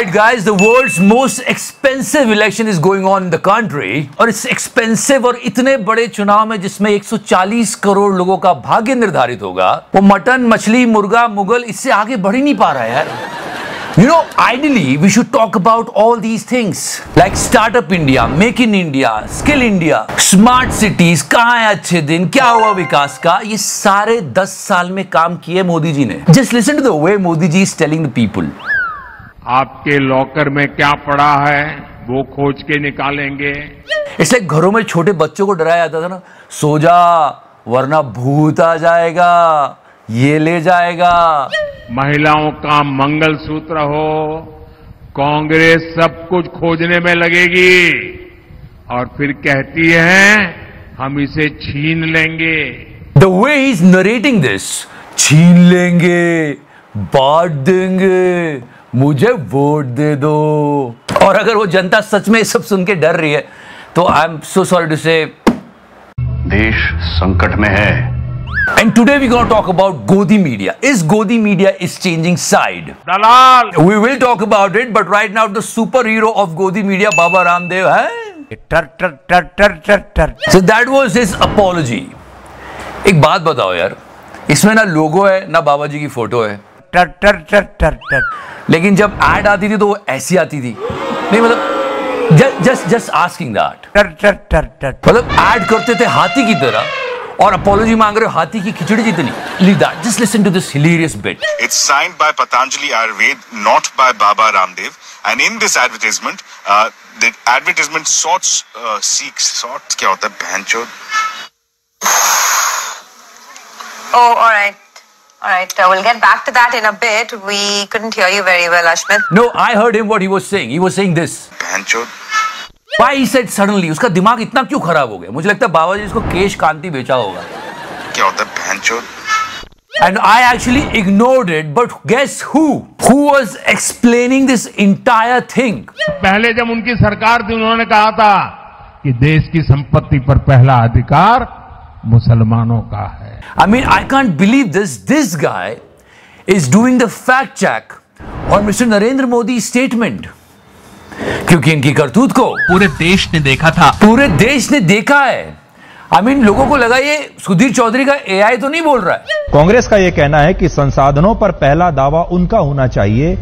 Alright guys, the world's most expensive election is going on in the country. और इस expensive और इतने बड़े चुनाव में जिसमें 140 करोड़ लोगों का भाग्य निर्धारित होगा, वो मटन, मछली, मुर्गा, मुगल इससे आगे बढ़ ही नहीं पा रहा है यार. You know, ideally we should talk about all these things like Startup India, Make in India, Skill India, Smart Cities, कहाँ है अच्छे दिन, क्या हुआ विकास का. ये सारे 10 साल में काम किए मोदी जी ने. Just listen to the way Modi ji is telling the people. आपके लॉकर में क्या पड़ा है वो खोज के निकालेंगे. इसलिए घरों में छोटे बच्चों को डराया जाता था ना, सो जा वरना भूत आ जाएगा, ये ले जाएगा. महिलाओं का मंगलसूत्र हो, कांग्रेस सब कुछ खोजने में लगेगी और फिर कहती है हम इसे छीन लेंगे. The way he's narrating this, छीन लेंगे, बांट देंगे, मुझे वोट दे दो. और अगर वो जनता सच में सब सुन के डर रही है तो I am so sorry to say देश संकट में है. And today we're going to talk about Godi Media. Is Godi Media is changing side? Dalal. We will talk about it, but right now the superhero of Godi Media, Baba Ramdev, है. So that was his apology. एक बात बताओ यार, इसमें ना लोगो है ना बाबा जी की फोटो है. लेकिन जब एड आती थी तो वो ऐसी आती थी. नहीं मतलब just asking that. मतलब एड करते थे हाथी की तरह और apology मांग रहे हो हाथी की खिचड़ी जितनी. Leave that. Just listen to this hilarious bit. It's signed by Patanjali Ayurved, not by Baba Ramdev. And in this advertisement, the advertisement sorts क्या होता है बहनचोद? Oh, all right. We'll get back to that in a bit. We couldn't hear you very well, Ashmit. No, I heard him what he was saying. He was saying this. बहनचोद. Why he said suddenly? उसका दिमाग इतना क्यों खराब हो गया? मुझे लगता है बाबा जी इसको केश कांति बेचा होगा. क्या होता है बहनचोद? And I actually ignored it, but guess who was explaining this entire thing? पहले जब उनकी सरकार थी उन्होंने कहा था कि देश की संपत्ति पर पहला अधिकार मुसलमानों का है. I mean, I can't believe this. This guy is doing the fact check on Mr. Narendra Modi statement. क्योंकि इनकी करतूत को पूरे देश ने देखा था. पूरे देश ने देखा है. I mean, लोगों को लगा ये सुधीर चौधरी का AI तो नहीं बोल रहा है. कांग्रेस का ये कहना है कि संसाधनों पर पहला दावा उनका होना चाहिए.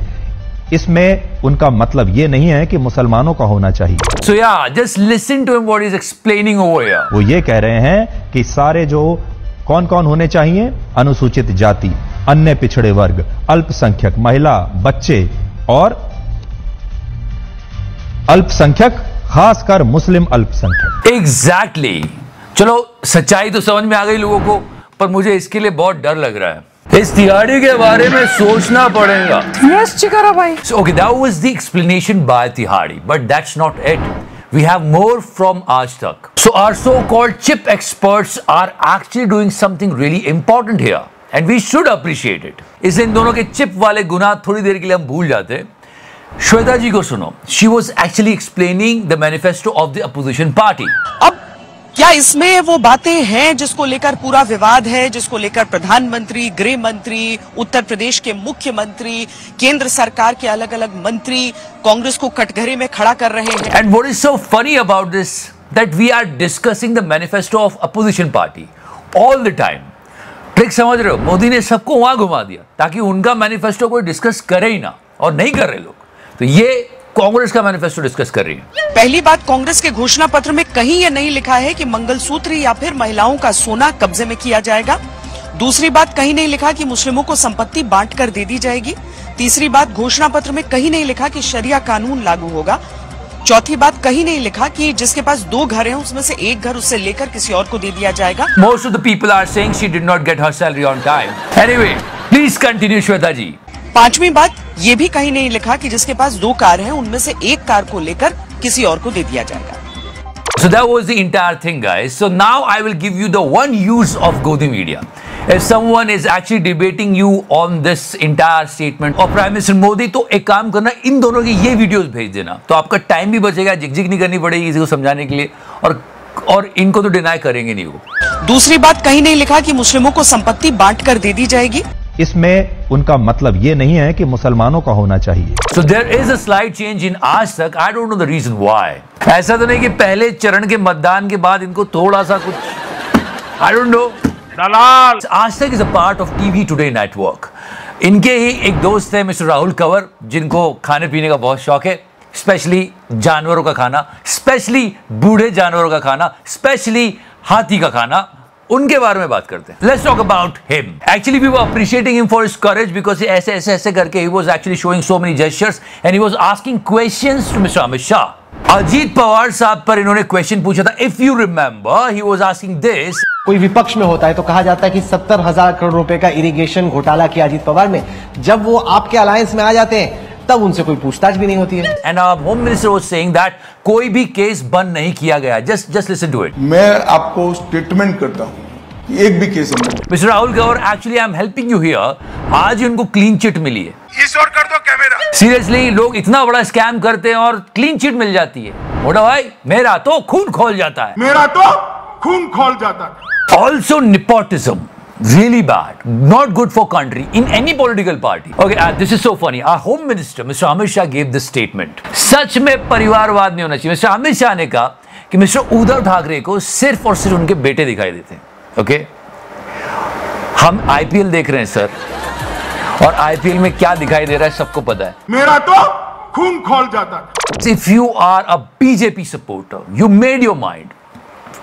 इसमें उनका मतलब ये नहीं है कि मुसलमानों का होना चाहिए. So yeah, just listen to him what he's explaining over here. वो ये कह रहे हैं कि सारे जो कौन कौन होने चाहिए, अनुसूचित जाति, अन्य पिछड़े वर्ग, अल्पसंख्यक, महिला, बच्चे और अल्पसंख्यक, खासकर मुस्लिम अल्पसंख्यक. Exactly. चलो सच्चाई तो समझ में आ गई लोगों को, पर मुझे इसके लिए बहुत डर लग रहा है. इस तिहाड़ी के बारे में सोचना पड़ेगा. Yes, चिकारा भाई. So okay, that was the explanation by Tihadi, but that's not it. We have more from Aaj Tak. So our so-called chip experts are actually doing something really important here, and we should appreciate it. इसे इन दोनों के chip वाले गुनाह थोड़ी देर के लिए हम भूल जाते. श्वेता जी को सुनो. She was actually explaining the manifesto of the opposition party. अब क्या इसमें वो बातें हैं जिसको लेकर पूरा विवाद है, जिसको लेकर प्रधानमंत्री, गृह मंत्री, उत्तर प्रदेश के मुख्यमंत्री, केंद्र सरकार के अलग अलग मंत्री कांग्रेस को कटघरे में खड़ा कर रहे हैं. And what is so funny about this that we are discussing the manifesto of opposition party all the time. Trick समझ रहे हो? मोदी ने सबको वहां घुमा दिया ताकि उनका मैनिफेस्टो कोई डिस्कस करे ही ना, और नहीं कर रहे लोग. तो ये कांग्रेस का मैनिफेस्टो डिस्कस कर रही है. पहली बात, कांग्रेस के घोषणा पत्र में कहीं ये नहीं लिखा है कि मंगलसूत्र या फिर महिलाओं का सोना कब्जे में किया जाएगा. दूसरी बात, कहीं नहीं लिखा कि मुस्लिमों को संपत्ति बांट कर दे दी जाएगी. तीसरी बात, घोषणा पत्र में कहीं नहीं लिखा कि शरिया कानून लागू होगा. चौथी बात, कहीं नहीं लिखा कि जिसके पास 2 घर हैं उसमें से एक घर उससे लेकर किसी और को दे दिया जाएगा. Most of the people are saying she did not get her salary on time. Anyway, please continue, Shweta जी. पांचवी बात, ये भी कहीं नहीं लिखा कि जिसके पास 2 कार हैं उनमें से एक कार को लेकर किसी और को दे दिया जाएगा. So that was the entire thing, guys. So now I will give you the one use of Godi Media. If someone is actually debating you on this entire statement of Prime Minister Modi, तो एक काम करना, इन दोनों की ये videos भेज देना, तो आपका टाइम भी बचेगा, झिकझिक नहीं करनी पड़ेगी किसी को समझाने के लिए, और इनको तो डिनाई करेंगे नहीं वो. दूसरी बात, कहीं नहीं लिखा कि मुस्लिमों को संपत्ति बांट कर दे दी जाएगी. इसमें उनका मतलब ये नहीं है कि मुसलमानों का होना चाहिए। So there is a slight change in आज तक. I don't know the reason why. ऐसा तो नहीं कि पहले चरण के मतदान के बाद इनको थोड़ा सा कुछ I don't know. दलाल. आज तक is a part of TV Today Network. इनके ही एक दोस्त है मिस्टर राहुल कंवर, जिनको खाने पीने का बहुत शौक है, स्पेशली जानवरों का खाना, स्पेशली बूढ़े जानवरों का खाना, स्पेशली हाथी का खाना. उनके बारे में बात करते हैं. Let's talk about him. Actually, we were appreciating him for his courage because ऐसे करके he was actually showing so many gestures and he was asking questions to Mr. Amit Shah. Ajit Pawar साहब पर इन्होंने क्वेश्चन पूछा था. If you remember, he was asking this. कोई विपक्ष में होता है तो कहा जाता है कि 70,000 करोड़ रुपए का इरिगेशन घोटाला किया अजीत पवार में. जब वो आपके अलायंस में आ जाते हैं तब उनसे कोई पूछताछ भी नहीं होती है. And our home minister was saying that कोई भी केस बंद नहीं किया गया. Just listen to it. मैं आपको स्टेटमेंट करता हूं कि एक भी केस नहीं. Mister Rahul Gaur, actually I am helping you here. आज उनको क्लीन चिट मिली है. इस और कर दो कैमरा. सीरियसली, लोग इतना बड़ा स्कैम करते हैं और क्लीन चिट मिल जाती है. मोटा भाई, मेरा तो खून खोल जाता है. मेरा तो खून खोल जाता है. Also nepotism, really bad, not good for country in any political party. Okay, this is so funny. Our home minister, Mr. Amit Shah, gave this statement. सच में परिवारवाद नहीं होना चाहिए. मिस्टर अमित शाह ने कहा कि मिस्टर उद्धव ठाकरे को सिर्फ और सिर्फ उनके बेटे दिखाई देते हैं. ओके, हम आईपीएल देख रहे हैं सर, और आईपीएल में क्या दिखाई दे रहा है सबको पता है. मेरा तो खून खोल जाता है. If you are a BJP supporter, you made your mind.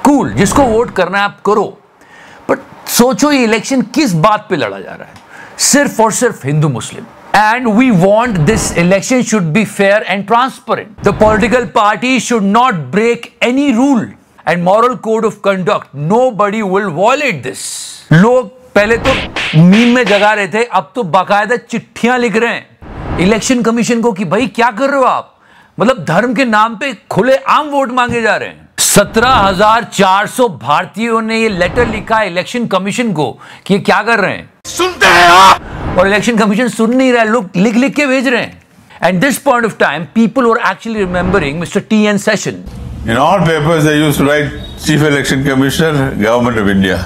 Cool, जिसको वोट करना है आप करो, बट सोचो ये इलेक्शन किस बात पे लड़ा जा रहा है. सिर्फ और सिर्फ हिंदू मुस्लिम. And we want this election should be fair and transparent. The political party should not break any rule and moral code of conduct. Nobody will violate this. लोग पहले तो मीम में जगा रहे थे, अब तो बाकायदा चिट्ठियां लिख रहे हैं इलेक्शन कमीशन को कि भाई क्या कर रहे हो आप. मतलब धर्म के नाम पे खुले आम वोट मांगे जा रहे हैं. 17,400 भारतीयों ने ये लेटर लिखा है इलेक्शन कमीशन को कि ये क्या कर रहे हैं. सुनते हैं आप, और इलेक्शन कमीशन सुन नहीं रहा है. लोग लिख लिख के भेज रहे हैं. At this point of time people were actually remembering mister TN Session. In all papers they used to write Chief Election Commissioner, Government of India.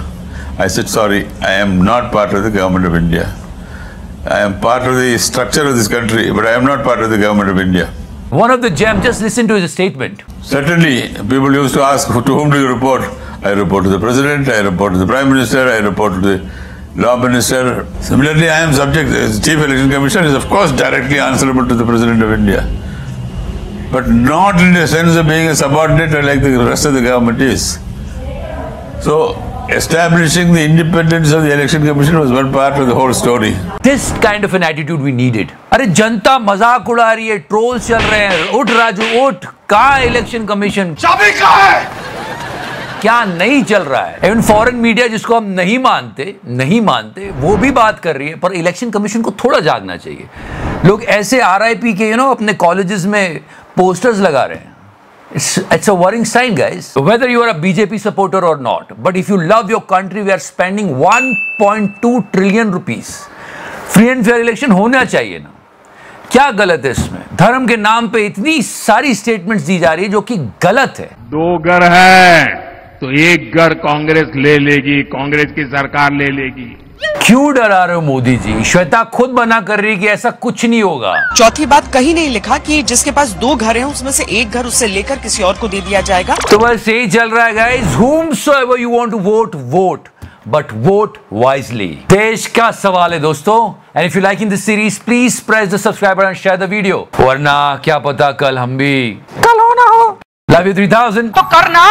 I said sorry, I am not part of the Government of India. I am part of the structure of this country, but I am not part of the Government of India. One of the gems, just listen to his statement. Certainly, people used to ask, to whom do you report? I report to the President, I report to the Prime Minister, I report to the Law Minister. Similarly, I am subject, as Chief Election Commissioner is of course directly answerable to the President of India. But not in the sense of being a subordinate like the rest of the government is. So, establishing the independence of the Election Commission was one part of the whole story. This kind of an attitude we needed. अरे जनता मजाक उड़ा रही है, trolls चल रहे हैं. उठ राजू उठ, कहाँ है इलेक्शन कमीशन? चाबी कहाँ है? क्या नहीं चल रहा है. इवन फॉरेन मीडिया जिसको हम नहीं मानते वो भी बात कर रही है. पर इलेक्शन कमीशन को थोड़ा जागना चाहिए. लोग ऐसे RIP के अपने कॉलेजेस में पोस्टर्स लगा रहे हैं. It's a worrying sign, guys. Whether you are a BJP supporter or not, but if you love your country, we are spending 1.2 trillion rupees. Free and fair election होना चाहिए ना. क्या गलत है इसमें? धर्म के नाम पे इतनी सारी स्टेटमेंट्स दी जा रही है जो कि गलत है. 2 घर है तो 1 घर कांग्रेस ले लेगी, कांग्रेस की सरकार ले लेगी. क्यों डरा रहे हो मोदी जी? श्वेता खुद मना कर रही है कि ऐसा कुछ नहीं होगा. चौथी बात, कहीं नहीं लिखा कि जिसके पास 2 घर हैं उसमें से 1 घर उससे लेकर किसी और को दे दिया जाएगा. तो बस यही चल रहा है guys. whomsoever you want to vote, vote, but vote wisely. देश का सवाल है दोस्तों. and if you liking this series, please press the subscribe button and share the video. वरना क्या पता कल हम भी कल हो ना हो. Love you 3000. तो करना.